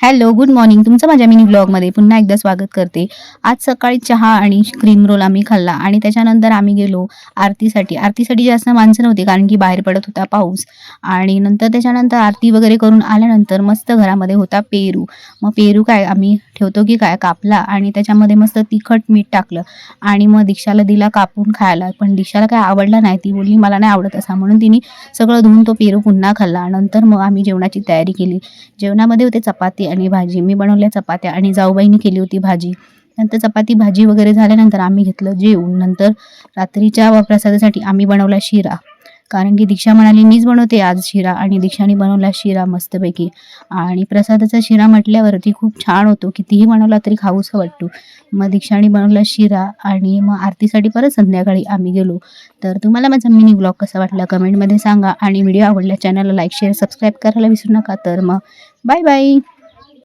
Hello, good morning. तुमचं माझ्या mini ब्लॉगमध्ये पुन्हा एकदा स्वागत करते. आज सकाळी चहा आणि क्रीम रोल आम्ही खाल्ला आणि त्याच्यानंतर आम्ही गेलो आरतीसाठी. आरतीसाठी जास्त माणसं नव्हती कारण की बाहेर पडत होता पाऊस आणि नंतर त्याच्यानंतर आरती वगैरे करून आल्यानंतर मस्त घरामध्ये होता पेरू. मग पेरू काय आम्ही ठेवतो की काय कापला आणि त्याच्यामध्ये मस्त तिखट मीठ टाकलं आणि मग दीक्षाला दिला कापून खायला. पण दीक्षाला काय आवडला नाही. ती बोलली, "मला नाही आवडत" असा. म्हणून तिने सगळं धुवून तो पेरू पुन्हा खाल्ला. नंतर मग आम्ही जेवणाची तयारी केली. जेवणामध्ये होते चपाती आणि भाजी. मी बनवल्या चपात्या आणि जाऊबाईंनी केली होती भाजी. नंतर चपाती भाजी वगैरे झाल्यानंतर आम्ही घेतलं जेवून. नंतर रात्रीच्या प्रसादासाठी आम्ही बनवला शिरा. कारण की दीक्षा म्हणाली, "मीच बनवते आज शिरा" आणि दीक्षाने बनवला शिरा मस्तपैकी. आणि प्रसादाचा शिरा म्हटल्यावरती खूप छान होतो. कितीही बनवला तरी खाऊसा वाटतो. मग दीक्षाने बनवला शिरा आणि मग आरतीसाठी परत संध्याकाळी आम्ही गेलो. तर तुम्हाला माझा मिनी ब्लॉग कसा वाटला कमेंटमध्ये सांगा आणि व्हिडिओ आवडल्यास चॅनलला लाईक, शेअर, सबस्क्राईब करायला विसरू नका. तर मग बाय बाय.